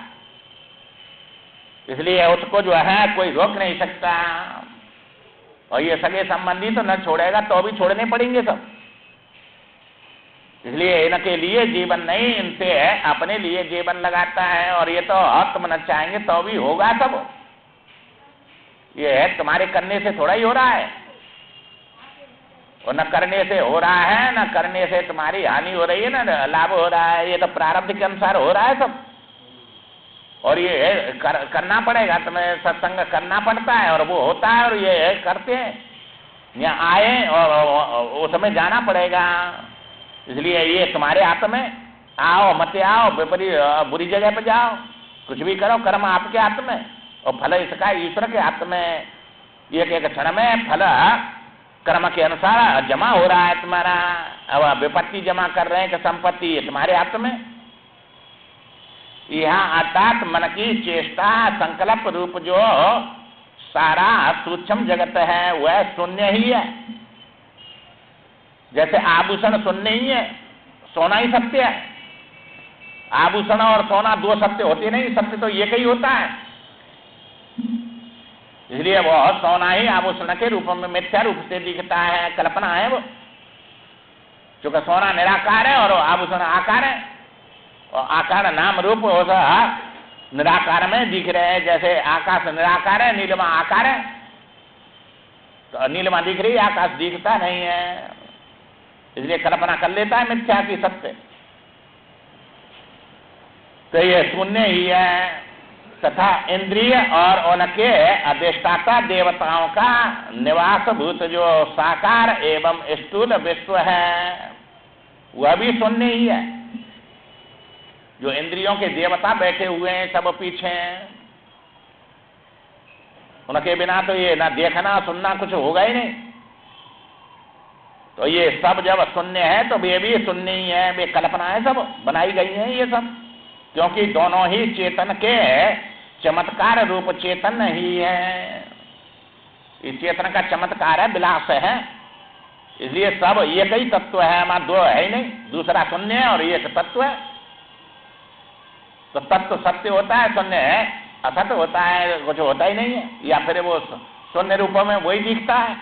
इसलिए उसको जो है कोई रोक नहीं सकता। और ये सगे संबंधी तो न छोड़ेगा तो भी छोड़ने पड़ेंगे सब, इसलिए इनके लिए जीवन नहीं, इनसे अपने लिए जीवन लगाता है। और ये तो तुम न चाहेंगे तो भी होगा सब, ये तुम्हारे करने से थोड़ा ही हो रहा है, और न करने से हो रहा है, न करने से तुम्हारी हानि हो रही है, न लाभ हो रहा है। ये तो प्रारब्ध के अनुसार हो रहा है सब, और ये करना पड़ेगा, तुम्हें सत्संग करना पड़ता है और वो होता है और ये करते हैं। यहाँ आए और उसमें जाना पड़ेगा, इसलिए ये तुम्हारे हाथ में, आओ मत आओ, बुरी जगह पे जाओ, कुछ भी करो, कर्म आपके हाथ में और फल इसका ईश्वर के हाथ में। एक एक क्षण में फल कर्म के अनुसार जमा हो रहा है तुम्हारा। अब विपत्ति जमा कर रहे हैं कि संपत्ति, तुम्हारे हाथ में। यहाँ अर्थात मन की चेष्टा संकल्प रूप जो सारा सूक्ष्म जगत है वह शून्य ही है। जैसे आभूषण शून्य ही है, सोना ही सत्य है। आभूषण और सोना दो सत्य होते नहीं, सत्य तो एक ही होता है। इसलिए वो सोना ही आभूषण के रूप में मिथ्या रूप से दिखता है, कल्पना है वो, क्योंकि सोना निराकार है और आभूषण आकार है, और आकार नाम रूप निराकार में दिख रहे हैं। जैसे आकाश निराकार है, नीलिमा आकार है, तो नीलिमा दिख रही है, आकाश दिखता नहीं है, इसलिए कल्पना कर लेता है मिथ्या की सत्य। तो ये शून्य ही है। तथा इंद्रिय और उनके अधिष्ठाता देवताओं का निवास भूत जो साकार एवं स्थूल विश्व है वह भी शून्य ही है। जो इंद्रियों के देवता बैठे हुए हैं सब पीछे, उनके बिना तो ये ना देखना सुनना कुछ होगा ही नहीं। तो ये सब जब शून्य है तो ये भी शून्य ही है, वे कल्पना है, सब बनाई गई है ये सब, क्योंकि दोनों ही चेतन के चमत्कार रूप चेतन ही है। इस चेतन का चमत्कार है, विलास है, इसलिए सब एक ही तत्व है, हमारा दो है ही नहीं, दूसरा शून्य है और एक तत्व है। तो तत्व सत्य होता है, शून्य है असत्य होता है, कुछ होता ही नहीं है, या फिर वो शून्य रूप में वही दिखता है।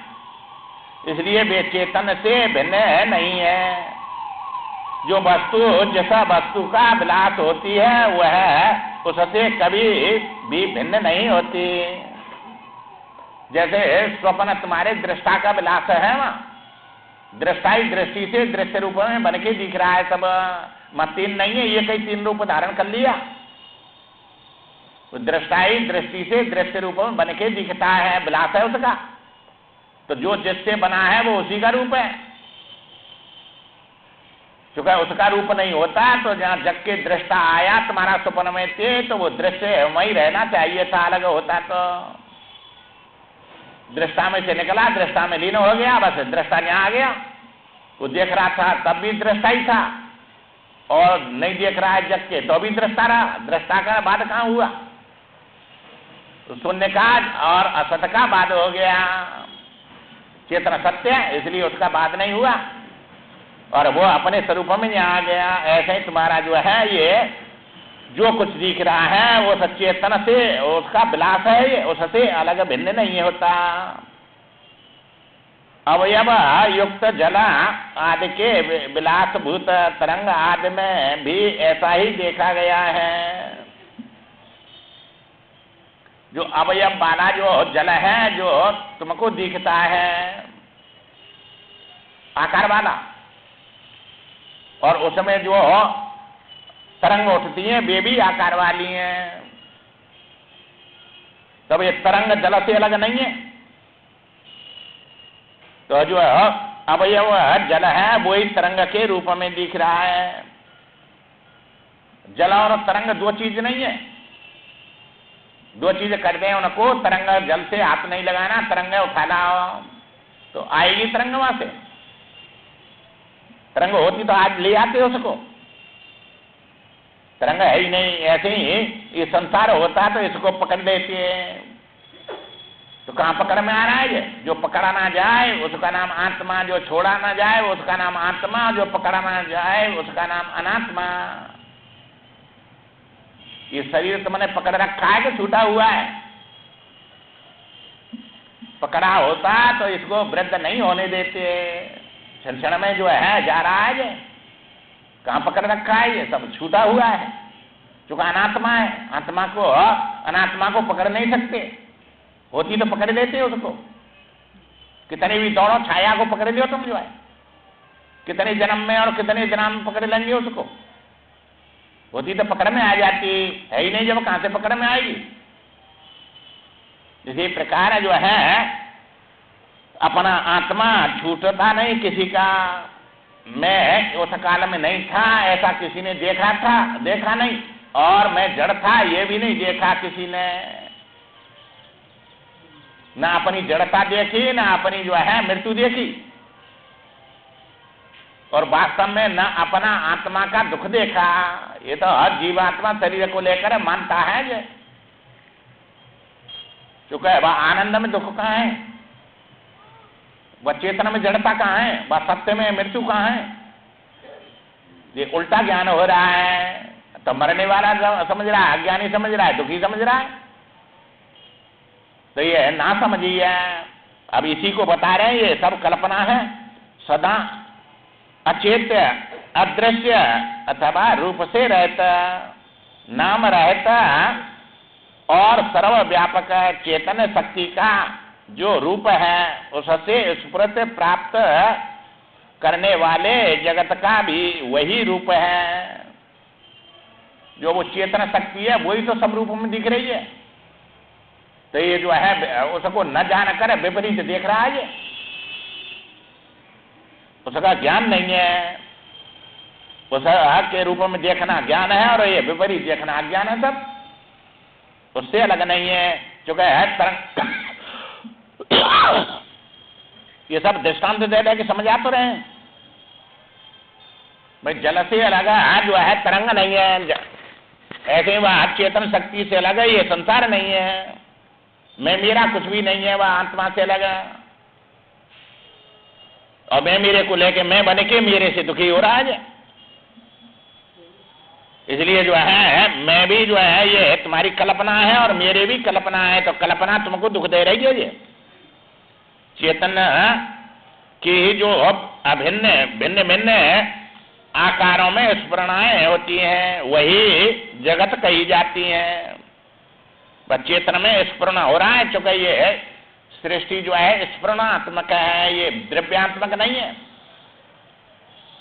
इसलिए वे चेतन से भिन्न नहीं है। जो वस्तु जिस वस्तु का विलास होती है वह उससे कभी भी भिन्न नहीं होती। जैसे स्वप्न तुम्हारे दृष्टा का विलास है, वहां दृष्टाई दृष्टि से दृश्य रूप में बन के दिख रहा है, सब मतीन नहीं है, ये कई 3 रूप धारण कर लिया। दृष्टाई दृष्टि से दृश्य रूप में बन के दिखता है, विलास है उसका। तो जो जिससे बना है वो उसी का रूप है। चूंकि उसका रूप नहीं होता तो जहां जग के दृष्टा आया तुम्हारा स्वप्न में थे तो वो दृश्य वही रहना चाहिए था, अलग होता तो दृष्टा में से निकला, दृष्टा में लीन हो गया, बस दृष्टा यहां आ गया। वो देख रहा था तब भी दृष्टा ही था, और नहीं देख रहा है जग के तो भी दृष्टा रहा। दृष्टा का बाद कहां हुआ? तो शून्य का और असत का बाद हो गया। चेतन सत्य है इसलिए उसका बाद नहीं हुआ, और वो अपने स्वरूप में यहाँ आ गया। ऐसे ही तुम्हारा जो है ये जो कुछ दिख रहा है वो सचेतन से उसका विलास है, ये उससे अलग भिन्न नहीं होता। अवयव युक्त जल आदि के विलास भूत तरंग आदि में भी ऐसा ही देखा गया है। जो अवयव वाला जो जल है जो तुमको दिखता है आकार वाला, और उसमें जो तरंग उठती हैं वे भी आकार वाली हैं। तब ये तरंग जल से अलग नहीं है। तो जो अवयव जल है वही तरंग के रूप में दिख रहा है। जल और तरंग 2 चीज नहीं है, 2 चीज कर दें उनको। तरंग जल से हाथ नहीं लगाना, तरंग उठा लाओ तो आएगी तरंग वहां से। तरंग होती तो आज ले आते उसको, तरंग है ही नहीं। ऐसे ही ये संसार होता तो इसको पकड़ लेते। तो कहां पकड़ में आ रहा है ये? जो पकड़ा ना जाए उसका नाम आत्मा, जो छोड़ा ना जाए उसका नाम आत्मा, जो पकड़ा ना जाए उसका नाम अनात्मा। ये शरीर तुमने पकड़ रखा है कि छूटा हुआ है? पकड़ा होता तो इसको वृद्ध नहीं होने देते। क्षण में जो है जा रहा है, ये कहां पकड़ रखा है? ये सब छूटा हुआ है। चूंकि अनात्मा है, आत्मा को अनात्मा को पकड़ नहीं सकते। होती तो पकड़ लेते उसको। कितने भी दौड़ो छाया को पकड़ लियो तुम जो है, कितने जन्म में और कितने जन्म में पकड़ लेंगे उसको। होती तो पकड़ में आ जाती है ही नहीं, जब कहां से पकड़ में आएगी। इसी प्रकार जो है अपना आत्मा छूटता नहीं किसी का। मैं उस काल में नहीं था ऐसा किसी ने देखा नहीं, और मैं जड़ था ये भी नहीं देखा किसी ने। ना अपनी जड़ता देखी, ना अपनी जो है मृत्यु देखी, और वास्तव में न अपना आत्मा का दुख देखा। ये तो हर जीवात्मा शरीर को लेकर मानता है जे, क्योंकि वह आनंद में दुख कहाँ है, वह चेतन में जड़ता कहाँ है, वह सत्य में मृत्यु कहाँ है। ये उल्टा ज्ञान हो रहा है। तो मरने वाला समझ रहा है, अज्ञानी समझ रहा है, दुखी समझ रहा है। तो ये ना समझिए। अब इसी को बता रहे हैं, ये सब कल्पना है। सदा अचेत अदृश्य अथवा रूप से रहता, नाम रहता और सर्वव्यापक चेतन शक्ति का जो रूप है उससे स्फुरत प्राप्त करने वाले जगत का भी वही रूप है। जो वो चेतन शक्ति है वही तो सब रूप में दिख रही है। तो ये जो है उसको न जान कर विपरीत देख रहा है, ये उसका ज्ञान नहीं है। उस के रूप में देखना ज्ञान है और ये विपरीत देखना अज्ञान है। सब उससे अलग नहीं है, क्योंकि है तरंग। ये सब दृष्टांत दे दे कि समझ आ तो रहे हैं भाई। जल से अलग है जो है तरंग नहीं है, ऐसे ही वह चेतन शक्ति से अलग है, ये संसार नहीं है। मैं मेरा कुछ भी नहीं है, वह आत्मा से अलग है। और मैं मेरे को लेके मैं बने के मेरे से दुखी हो रहा है। इसलिए जो है मैं भी जो है ये तुम्हारी कल्पना है और मेरे भी कल्पना है। तो कल्पना तुमको दुख दे रही है। ये चेतन की जो अभिन्न भिन्न भिन्न आकारों में स्फुरणाएं होती हैं, वही जगत कही जाती हैं। चेतन में स्फुरण हो रहा है, चूंकि ये सृष्टि जो है स्फुरणात्मक है, ये द्रव्यात्मक नहीं है।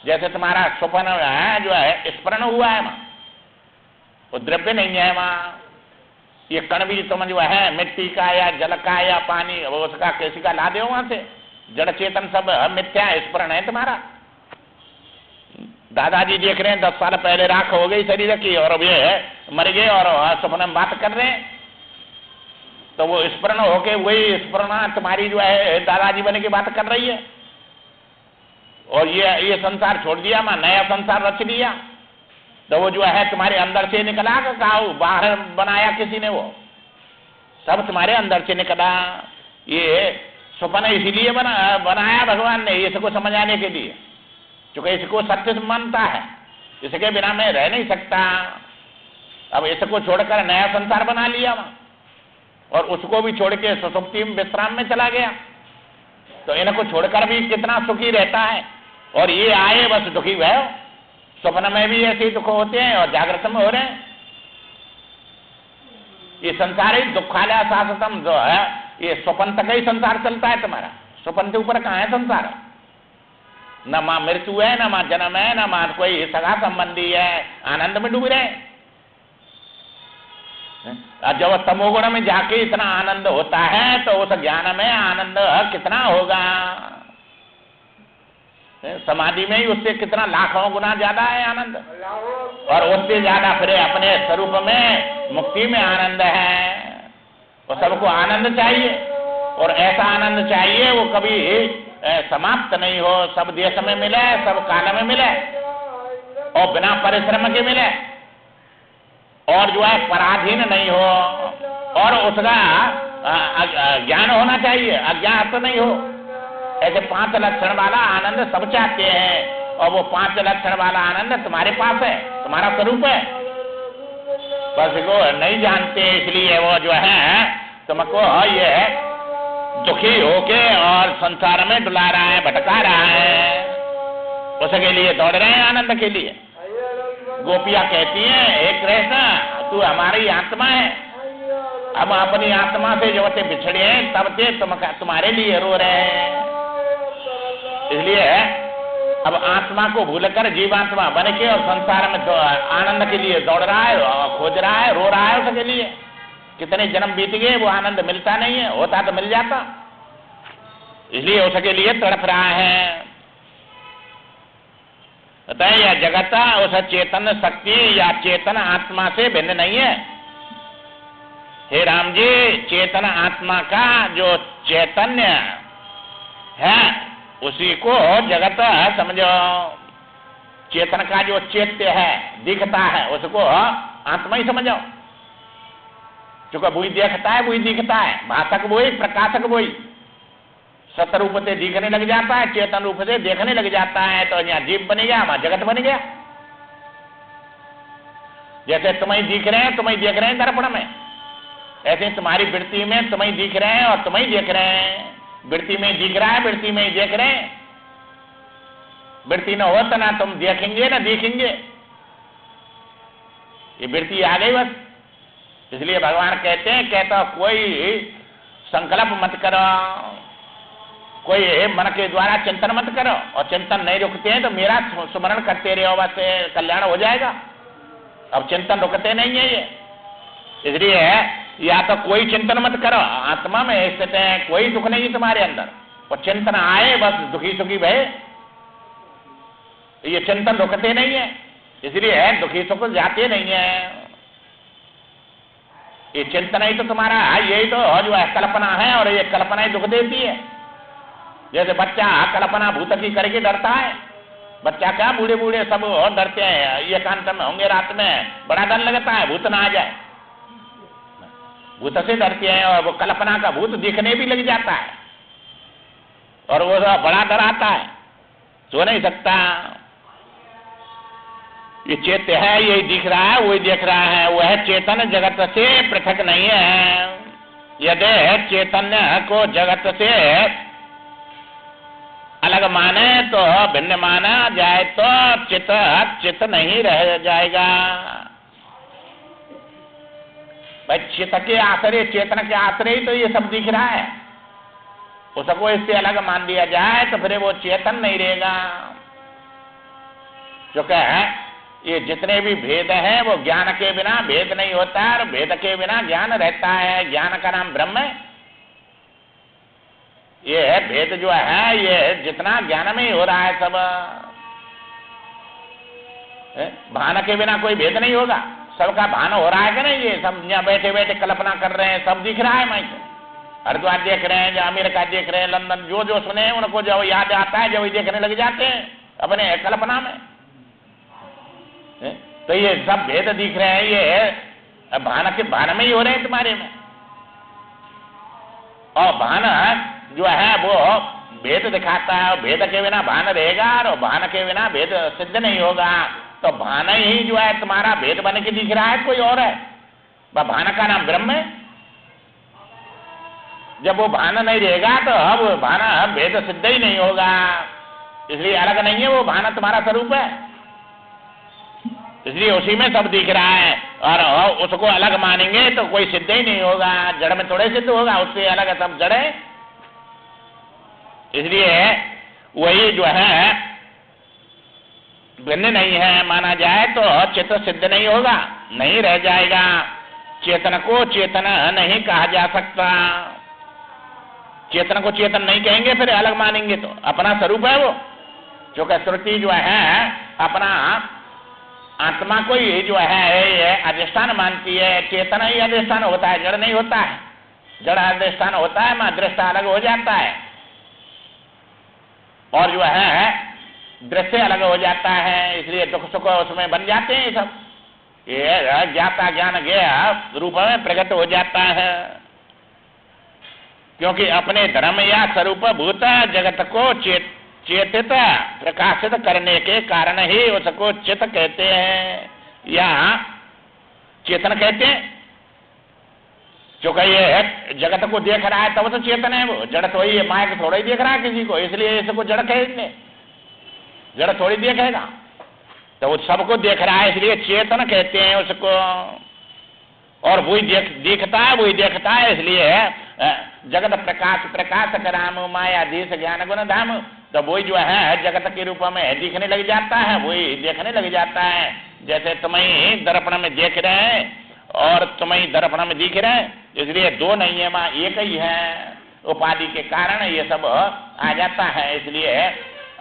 जैसे तुम्हारा स्वप्न है जो है स्फुरण हुआ है वहां, वो द्रव्य नहीं है वहां। ये कण भी तुम जो है मिट्टी का या जल का या पानी वो उसका किसी का ला दो वहां से, जड़ चेतन सब मिथ्या स्फुरण है तुम्हारा। दादाजी देख रहे हैं 10 साल पहले राख हो गई शरीर की और अब ये मर गए और स्वप्न में बात कर रहे हैं, तो वो स्फुरण होके वही स्फुरण तुम्हारी जो है दादाजी बने की बात कर रही है। और ये संसार छोड़ दिया, मैं नया संसार रच लिया, तो वो जो है तुम्हारे अंदर से निकला कहा बाहर बनाया किसी ने, वो सब तुम्हारे अंदर से निकला। ये स्वप्न इसीलिए बनाया भगवान ने, इसको समझाने के लिए, क्योंकि इसको सत्य मानता है, इसके बिना मैं रह नहीं सकता। अब इसको छोड़कर नया संसार बना लिया वहां, और उसको भी छोड़ के सुसुप्ति में विश्राम में चला गया, तो इनको छोड़कर भी कितना सुखी रहता है। और ये आए बस दुखी हुए, स्वप्न में भी ऐसे ही दुख होते हैं और जागृत में हो रहे हैं। ये संसार ही दुखालय शाश्वतम जो है, ये स्वप्न तक ही संसार चलता है तुम्हारा, स्वप्न के ऊपर कहाँ है संसार। न मां मृत्यु है, न मां जन्म है, न मां कोई सगा संबंधी है, आनंद में डूब रहे। जब तमोगुण में जाके इतना आनंद होता है तो उस ज्ञान में आनंद कितना होगा। समाधि में ही उससे कितना लाखों गुना ज्यादा है आनंद, और उससे ज्यादा फिर अपने स्वरूप में मुक्ति में आनंद है। और सबको आनंद चाहिए, और ऐसा आनंद चाहिए वो कभी समाप्त नहीं हो, सब देश में मिले, सब काल में मिले, और बिना परिश्रम के मिले, और जो है पराधीन नहीं हो, और उसका ज्ञान होना चाहिए, अज्ञात नहीं हो। ऐसे 5 लक्षण वाला आनंद सब चाहते हैं, और वो 5 लक्षण वाला आनंद तुम्हारे पास है, तुम्हारा स्वरूप है, बस वो नहीं जानते, इसलिए वो जो है तुमको ये दुखी होके और संसार में डुला रहा है, भटका रहा है, उसके लिए दौड़ रहे हैं आनंद के लिए। गोपियां कहती हैं, हे कृष्ण तू हमारी आत्मा है, हम अपनी आत्मा से जब ते बिछड़े हैं तब ते तुम्हारे लिए रो रहे हैं। इसलिए अब आत्मा को भूलकर जीवात्मा बन के और संसार में आनंद के लिए दौड़ रहा है, खोज रहा है, रो रहा है उसके लिए। कितने जन्म बीत गए, वो आनंद मिलता नहीं है, होता तो मिल जाता, इसलिए उसके लिए तड़प रहा है। यह जगत उस चेतन शक्ति या चेतन आत्मा से भिन्न नहीं है। हे राम जी, चेतन आत्मा का जो चैतन्य है उसी को जगत समझो। चेतन का जो चैत्य है, दिखता है, उसको आत्मा ही समझो। चूंकि वही देखता है, वही दिखता है, भाषक वही, प्रकाशक वही, सतरूप से दिखने लग जाता है, चेतन रूप से देखने लग जाता है, तो यहाँ जीव बन गया, वहां जगत बन गया। जैसे तुम्हें दिख रहे हैं, तुम्हें देख रहे हैं दर्पण में, ऐसे तुम्हारी वृत्ति में तुम्हें दिख रहे हैं और तुम्हें देख रहे हैं। वृत्ति में दिख रहा है, वृत्ति में ही देख रहे हैं। वृत्ति न हो तो ना तुम देखेंगे ना देखेंगे, ये वृत्ति आ गई बस। इसलिए भगवान कहते हैं, कहता कोई संकल्प मत करो, कोई मन के द्वारा चिंतन मत करो, और चिंतन नहीं रुकते हैं तो मेरा स्मरण करते रहो, बस कल्याण हो जाएगा। अब चिंतन रुकते नहीं है ये, इसलिए या तो कोई चिंतन मत करो, आत्मा में स्थित है, कोई दुख नहीं तुम्हारे अंदर, और चिंतन आए बस दुखी सुखी भय, ये चिंतन रुकते नहीं है, इसलिए दुखी सुख जाते नहीं है। ये चिंतन ही तो तुम्हारा यही तो जो है कल्पना है, और ये कल्पना ही दुख देती है। जैसे बच्चा कल्पना भूत की करके डरता है, बच्चा क्या बूढ़े बूढ़े सब डरते हैं, ये एकांत में होंगे रात में, बड़ा डर लगता है भूत ना आ जाए, भूत से डरते हैं, और वो कल्पना का भूत दिखने भी लग जाता है, और वो बड़ा डर आता है, सो नहीं सकता। ये चेत्य है, यही दिख रहा है, वही देख रहा है, वह चेतन जगत से पृथक नहीं है। यदि चैतन्य को जगत से अलग माने तो भिन्न माना जाए तो चित्त चित्त नहीं रह जाएगा। भाई चित्त के आश्रय, चेतन के आश्रय तो ये सब दिख रहा है, उसको इससे अलग मान दिया जाए तो फिर वो चेतन नहीं रहेगा। जो कहे ये जितने भी भेद हैं वो ज्ञान के बिना भेद नहीं होता है, और भेद के बिना ज्ञान रहता है। ज्ञान का नाम ब्रह्म है। ये भेद जो है ये जितना ज्ञान में ही हो रहा है सब। भान के बिना कोई भेद नहीं होगा। सबका भान हो रहा है कि नहीं? ये सब यहाँ बैठे बैठे कल्पना कर रहे हैं, सब दिख रहा है। मैं हरिद्वार देख रहे हैं, अमेरिका देख रहे हैं, लंदन, जो जो सुने उनको जो याद आता है जो देखने लग जाते हैं अपने कल्पना में। तो ये सब भेद दिख रहे हैं, ये भान के भान में ही हो रहे हैं तुम्हारे में। और भान जो है वो भेद दिखाता है, और भेद के बिना भान रहेगा, और भान के बिना भेद सिद्ध नहीं होगा। तो भान ही जो है तुम्हारा भेद बन के दिख रहा है, कोई और है? भान का नाम ब्रह्म है। जब वो भान नहीं रहेगा तो अब भान भेद सिद्ध ही नहीं होगा। इसलिए अलग नहीं है वो भान, तुम्हारा स्वरूप है। इसलिए उसी में सब दिख रहा है, और उसको अलग मानेंगे तो कोई सिद्ध ही नहीं होगा। जड़ में थोड़े सिद्ध होगा, उससे अलग सब जड़ है। इसलिए वही जो है भिन्न नहीं है माना जाए तो चित्त सिद्ध नहीं होगा, नहीं रह जाएगा। चेतन को चेतन नहीं कहा जा सकता। चेतन को चेतन नहीं कहेंगे फिर अलग मानेंगे तो अपना स्वरूप है वो। जो कि श्रुति जो है अपना आत्मा को ही जो है ये अधिष्ठान मानती है। चेतन ही अधिष्ठान होता है, जड़ नहीं होता है। जड़ अधिष्ठान होता है, मां दृष्टा अलग हो जाता है, और जो है दृश्य अलग हो जाता है। इसलिए दुख सुख उसमें बन जाते हैं सब। ये ज्ञाता ज्ञान गया रूप में प्रकट हो जाता है, क्योंकि अपने धर्म या स्वरूप भूत जगत को चेतित प्रकाशित करने के कारण ही उसको चित्त कहते हैं या चेतन कहते हैं। जो कि ये जगत को देख रहा है तब तो चेतन है वो। जड़ थोड़ी है, माया को थोड़ा ही देख रहा है किसी को, इसलिए इसको जड़ कहेंगे। जड़ थोड़ी देखेगा, तो वो सबको देख रहा है, इसलिए चेतन कहते हैं उसको। और वही दिखता है, वही देखता है, इसलिए जगत प्रकाश प्रकाश कराम माया धीश ज्ञान गुण धाम। तो वही जो है जगत के रूप में दिखने लग जाता है, वही देखने लग जाता है। जैसे तुम्हें दर्पण में देख रहे हैं और तुम्हें दर्पण में दिख रहे हैं, इसलिए दो नहीं है, मां एक ही है। उपाधि के कारण ये सब आ जाता है। इसलिए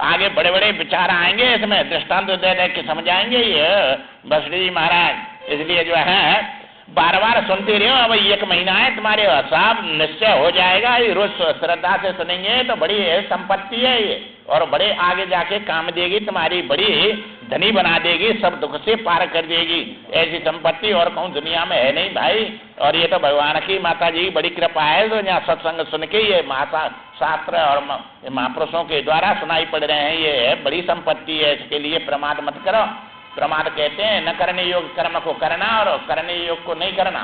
आगे बड़े बड़े विचार आएंगे, इसमें दृष्टांत दे दे के समझाएंगे ये बसरी महाराज। इसलिए जो है बार बार सुनते रहो। अब 1 महीना है तुम्हारे सब निश्चय हो जाएगा। ये रोज श्रद्धा से सुनेंगे तो बड़ी संपत्ति है ये, और बड़े आगे जाके काम देगी, तुम्हारी बड़ी धनी बना देगी, सब दुख से पार कर देगी। ऐसी संपत्ति और कहूँ दुनिया में है नहीं भाई। और ये तो भगवान की माता जी की बड़ी कृपा है, तो यहाँ सत्संग सुन के ये माता शास्त्र और महापुरुषों के द्वारा सुनाई पड़ रहे हैं। ये बड़ी संपत्ति है, इसके लिए प्रमाद मत करो। प्रमाद कहते हैं न करने योग्य कर्म को करना और करने योग्य को नहीं करना।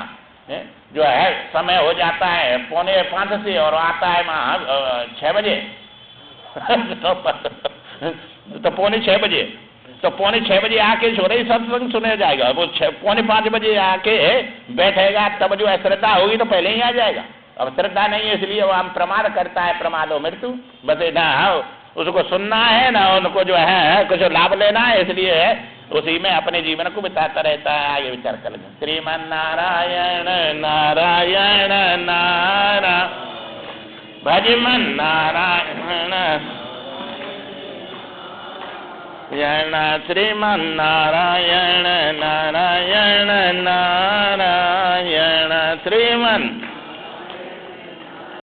जो है समय हो जाता है 4:45 से और आता है 6 बजे तो 4:45 बजे, तो 4:45 बजे आके छोरे सत्संग सुने जाएगा। वो 4:45 बजे आके बैठेगा, तब जो है श्रद्धा होगी तो पहले ही आ जाएगा। अब श्रद्धा नहीं है, इसलिए वो हम प्रमाद करता है। प्रमाद हो मृत्यु, बस ना उसको सुनना है ना उनको जो है कुछ लाभ लेना है, इसलिए उसी में अपने जीवन को बिताता रहता है। आगे विचार कर लेंगे। श्रीमन नारायण नारायण नारायण भजमन नारायण श्रीमन नारायण नारायण नारायण श्रीमन